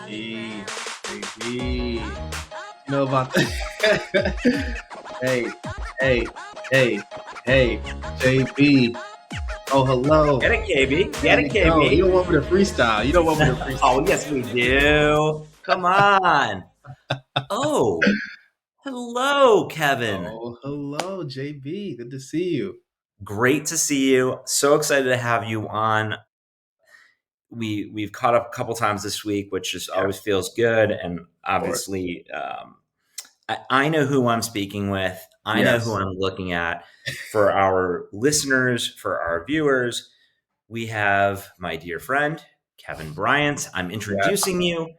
Hey, baby. You know about that? Hey, hey, hey, hey, JB. Oh, hello. Get it, KB. There Get it, you go. You KB. don't want me to freestyle. You don't want me to Oh, freestyle. yes, we do. Come on. Oh, hello, Kevin. Oh, hello, JB. Good to see you. Great to see you. So excited to have you on. We've caught up a couple times this week, which just always Yes, feels good. And of course. obviously, I know who I'm speaking with. I know who Yes, I'm looking at. For our listeners, for our viewers, we have my dear friend, Kevin Bryant. I'm yes. introducing you.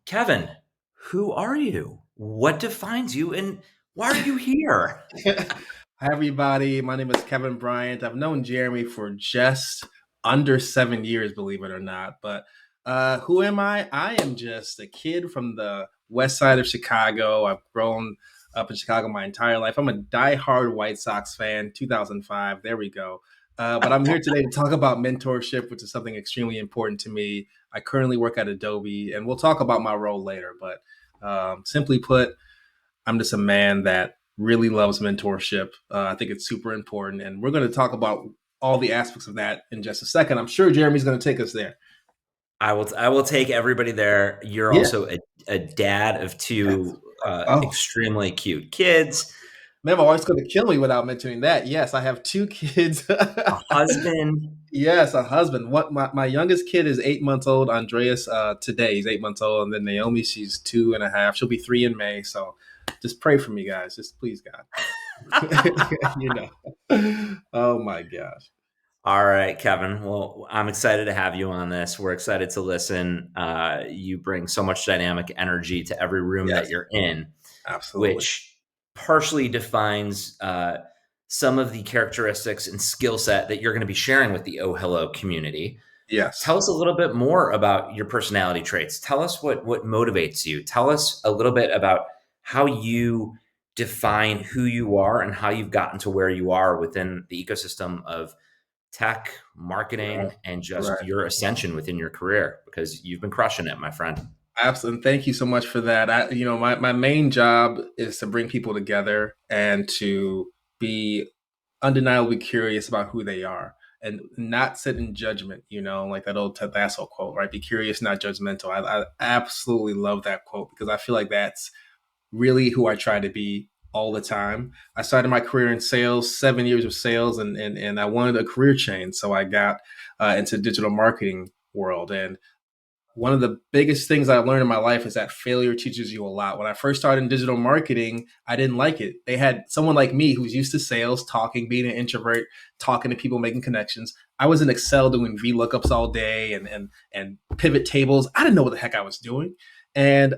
Kevin, who are you? What defines you and why are you here? Hi, everybody. My name is Kevin Bryant. I've known Jeremy for just under 7 years, believe it or not. But who am I? I am just a kid from the west side of Chicago. I've grown up in Chicago my entire life. I'm a diehard White Sox fan, 2005. There we go. But I'm here today to talk about mentorship, which is something extremely important to me. I currently work at Adobe, and we'll talk about my role later. But simply put, I'm just a man that really loves mentorship. I think it's super important, and we're going to talk about all the aspects of that in just a second. I'm sure Jeremy's going to take us there. I will take everybody there. You're Yeah. also a dad of two Oh, extremely cute kids, man, my wife's going to kill me without mentioning that. Yes, I have two kids. a husband. Yes, a husband. What my youngest kid is 8 months old. Andreas, today he's 8 months old, and then Naomi, she's 2.5. She'll be 3 in May. So, just pray for me, guys. Just please, God. you know. Oh my gosh. All right, Kevin. Well, I'm excited to have you on this. We're excited to listen. You bring so much dynamic energy to every room that Yes, you're in, absolutely. which partially defines some of the characteristics and skill set that you're going to be sharing with the OhHello community. Yes. Tell us a little bit more about your personality traits. Tell us what motivates you. Tell us a little bit about how you define who you are and how you've gotten to where you are within the ecosystem of tech, Right. marketing, and just Right. your ascension within your career because you've been crushing it, my friend. Absolutely. Thank you so much for that. My main job is to bring people together and to be undeniably curious about who they are and not sit in judgment, like that old Ted Lasso quote, right? Be curious, not judgmental. I absolutely love that quote because I feel like that's really who I try to be all the time. I started my career in sales, 7 years of sales, and I wanted a career change. So I got into digital marketing world. And one of the biggest things I learned in my life is that failure teaches you a lot. When I first started in digital marketing, I didn't like it. They had someone like me who's used to sales, talking, being an introvert, talking to people, making connections. I was in Excel doing VLOOKUPs all day and pivot tables. I didn't know what the heck I was doing. And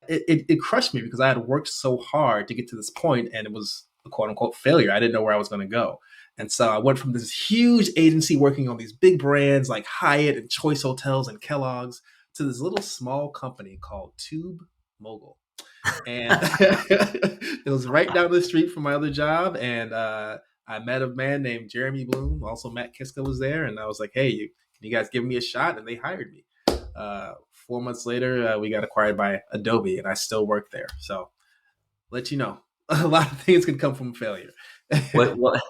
it crushed me because I had worked so hard to get to this point and it was a quote unquote failure. I didn't know where I was going to go. And so I went from this huge agency working on these big brands like Hyatt and Choice Hotels and Kellogg's to this little small company called Tube Mogul. And it was right down the street from my other job. And I met a man named Jeremy Bloom. Also, Matt Kiska was there. And I was like, hey, can you guys give me a shot? And they hired me. 4 months later, we got acquired by Adobe, and I still work there. So, let you know, a lot of things can come from failure.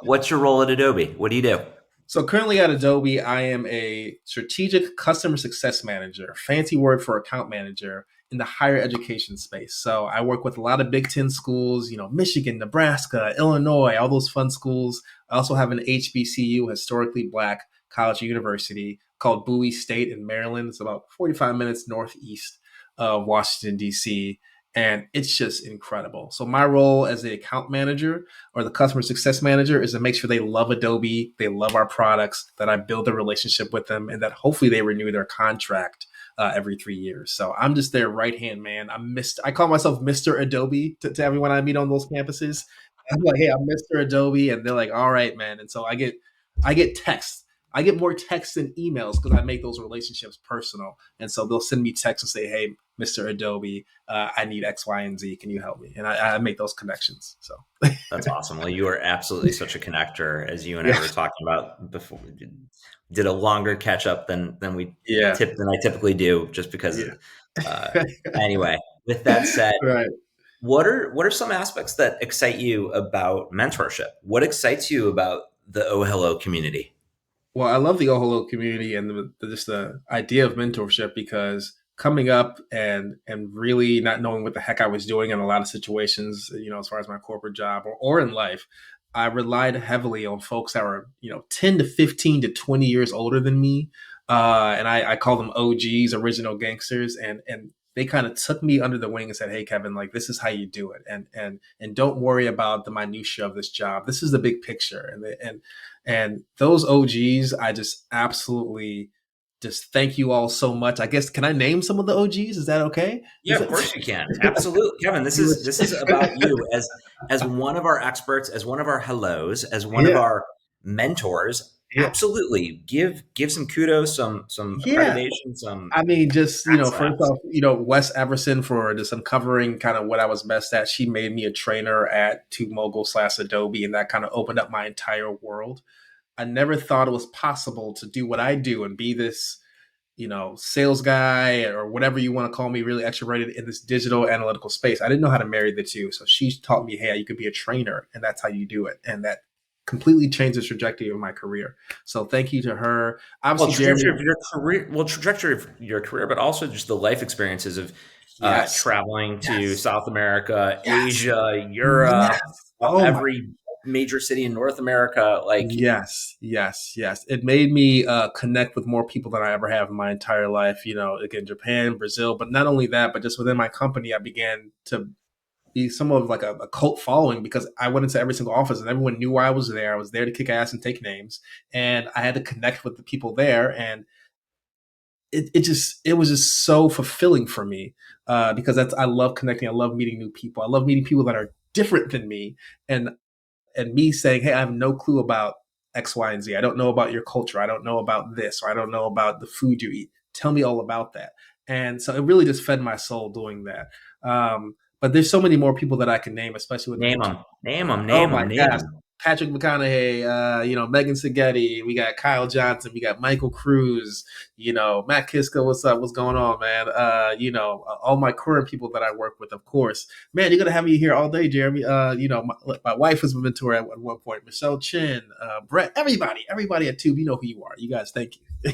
What's your role at Adobe? What do you do? So currently at Adobe, I am a strategic customer success manager, fancy word for account manager in the higher education space. So I work with a lot of Big Ten schools, Michigan, Nebraska, Illinois, all those fun schools. I also have an HBCU, historically black college or university called Bowie State in Maryland. It's about 45 minutes northeast of Washington, D.C. And it's just incredible. So my role as the account manager or the customer success manager is to make sure they love Adobe, they love our products, that I build a relationship with them, and that hopefully they renew their contract every 3 years. So I'm just their right hand man. I call myself Mr. Adobe to everyone I meet on those campuses. I'm like, hey, I'm Mr. Adobe, and they're like, all right, man. And so I get texts. I get more texts than emails because I make those relationships personal. And so they'll send me texts and say, hey, Mr. Adobe, I need X, Y, and Z. Can you help me? And I make those connections. So That's awesome. Well, you are absolutely such a connector, as you and I yeah, were talking about before. We did a longer catch up than yeah, I typically do, just because yeah. Uh, anyway, with that said, Right. what are some aspects that excite you about mentorship? What excites you about the OhHello community? Well, I love the OhHello community and just the idea of mentorship because coming up and really not knowing what the heck I was doing in a lot of situations, as far as my corporate job or in life, I relied heavily on folks that were, 10 to 15 to 20 years older than me. And I call them OGs, original gangsters. And they kind of took me under the wing and said, "Hey, Kevin, like this is how you do it. And don't worry about the minutia of this job. This is the big picture." And those OGs, I just absolutely just thank you all so much. I guess can I name some of the OGs? Is that okay? Yeah, Is of it? course you can. Absolutely. Kevin, this is about you as one of our experts, as one of our hellos, as one of Yeah, our mentors. yeah, Absolutely. Give some kudos, some yeah. accreditation, some I mean, just hat first slaps. off, Wes Everson for just uncovering kind of what I was best at. She made me a trainer at Tube Mogul / Adobe, and that kind of opened up my entire world. I never thought it was possible to do what I do and be this sales guy or whatever you want to call me, really extroverted in this digital analytical space. I didn't know how to marry the two. So she taught me, hey, you could be a trainer and that's how you do it. And that completely changed the trajectory of my career. So thank you to her. Well, Obviously, trajectory Jeremy. of your career, well, trajectory of your career, but also just the life experiences of Yes. traveling to Yes. South America, Yes. Asia, Europe, Yes. Oh my. every major city in North America. Like, Yes, yes, yes. It made me connect with more people than I ever have in my entire life. Again, Japan, Brazil, but not only that, but just within my company, I began to be somewhat of like a cult following because I went into every single office and everyone knew why I was there. I was there to kick ass and take names, and I had to connect with the people there, and it was just so fulfilling for me because I love connecting. I love meeting new people. I love meeting people that are different than me, and me saying, "Hey, I have no clue about X, Y, and Z. I don't know about your culture. I don't know about this, or I don't know about the food you eat. Tell me all about that." And so it really just fed my soul doing that. But there's so many more people that I can name, especially with the name mentor. them, name them, Oh name my them, name gosh. them. Patrick McConaughey, Megan Seghetti, we got Kyle Johnson, we got Michael Cruz, Matt Kiska, what's up? What's going on, man? All my current people that I work with, of course. Man, you're gonna have me here all day, Jeremy. My wife was a mentor at one point, Michelle Chin, Brett, everybody at Tube, you know who you are. You guys, thank you.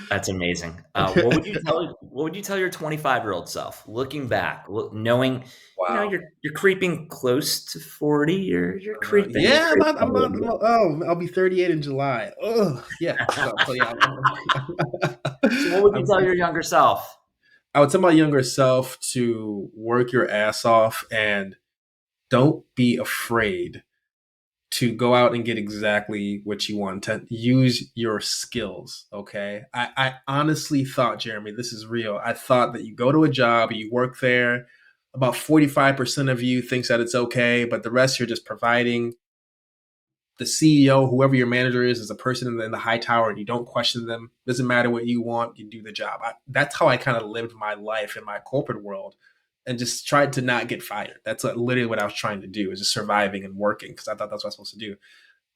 That's amazing. What would you tell your 25-year-old self, looking back, knowing, Wow. you're creeping close to 40. You're creeping, Yeah, creeping a little bit. I'll be 38 in July. Oh, yeah. So yeah, So, what would you I'm, tell your younger self? I would tell my younger self to work your ass off and don't be afraid to go out and get exactly what you want, to use your skills. Okay. I honestly thought, Jeremy, this is real. I thought that you go to a job, you work there, about 45% of you thinks that it's okay, but the rest you're just providing. The CEO, whoever your manager is a person in the high tower, and you don't question them. Doesn't matter what you want, you do the job. That's how I kind of lived my life in my corporate world, and just tried to not get fired. That's literally what I was trying to do, is just surviving and working because I thought that's what I was supposed to do.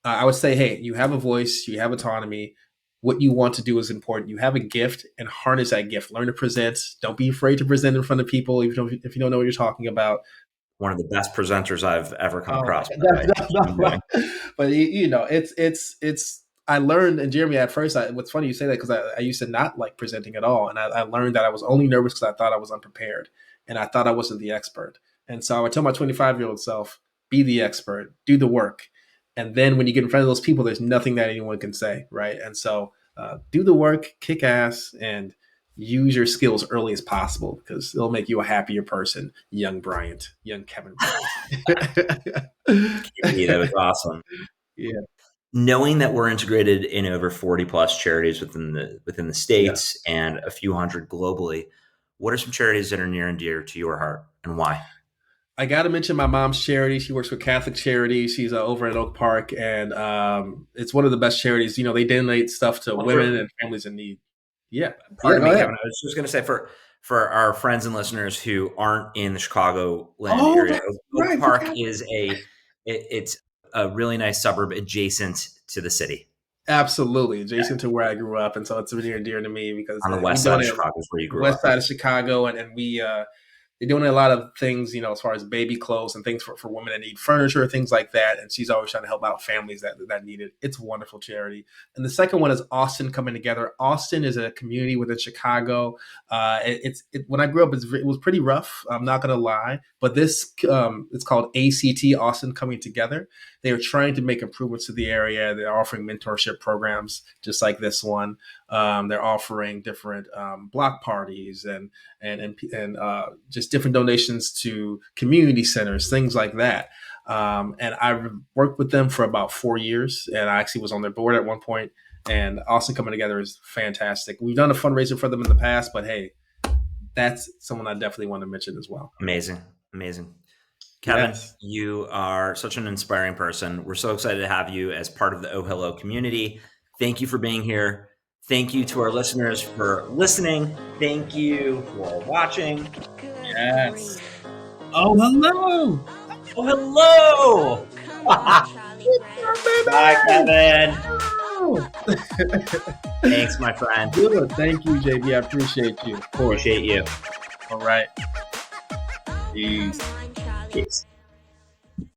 I would say, hey, you have a voice, you have autonomy. What you want to do is important. You have a gift, and harness that gift. Learn to present. Don't be afraid to present in front of people, if you don't know what you're talking about. One of the best presenters I've ever come Oh my across, god, by the way. Keep going. but it's. I learned, and Jeremy, at first, what's funny you say that because I used to not like presenting at all, and I learned that I was only nervous because I thought I was unprepared, and I thought I wasn't the expert, and so I would tell my 25-year-old self, be the expert, do the work, and then when you get in front of those people, there's nothing that anyone can say, right? And so do the work, kick ass, and use your skills early as possible because it'll make you a happier person, young Bryant, young Kevin Bryant. That was awesome. Yeah, Knowing that we're integrated in over 40 plus charities within the yeah. states and a few hundred globally, what are some charities that are near and dear to your heart, and why? I got to mention my mom's charity. She works for Catholic Charities. She's over at Oak Park, and it's one of the best charities. They donate stuff to Well, women and families in need. Yeah, yeah. pardon Go me, ahead. Kevin. I was just going to say, for our friends and listeners who aren't in the Chicagoland Oh, area, that's Oak right. Park Forgot. it's a really nice suburb adjacent to the city. Absolutely, adjacent to where I grew up, and so it's near and dear to me because On the we west side of donate Chicago is where you grew west up. side of Chicago, and we they're doing a lot of things, as far as baby clothes and things for women that need furniture, things like that. And she's always trying to help out families that need it. It's a wonderful charity. And the second one is Austin Coming Together. Austin is a community within Chicago. When I grew up, it was pretty rough. I'm not gonna lie, but it's called ACT, Austin Coming Together. They are trying to make improvements to the area. They're offering mentorship programs just like this one. They're offering different block parties and just different donations to community centers, things like that. And I've worked with them for about 4 years, and I actually was on their board at one point. And Austin Coming Together is fantastic. We've done a fundraiser for them in the past, but hey, that's someone I definitely want to mention as well. Amazing. Amazing. Kevin, Yes. you are such an inspiring person. We're so excited to have you as part of the OhHello community. Thank you for being here. Thank you to our listeners for listening. Thank you for watching. Yes. Oh, hello. Oh, hello. Bye, Kevin. Oh. Thanks, my friend. Good. Thank you, JB. I appreciate you. Of course. Appreciate you. All right. Peace. Peace.